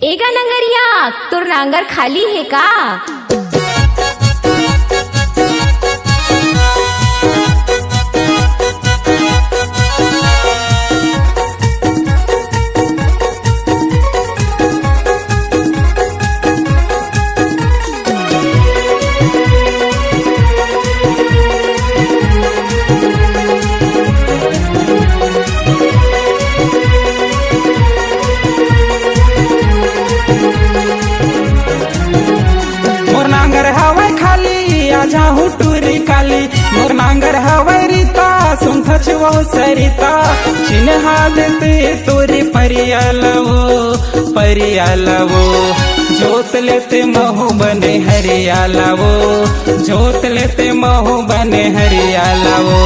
एगा नंगरिया तोर नांगर खाली है का? मोर नांगर हवै खाली आजा हुटूरी काली। मोर नांगर हवै रीता सुन छुआ सरिता। चिन्हा देते तोरी परियालवो जोत लेते महू बने हरियालवो। जोत लेते महू बने हरियालवो।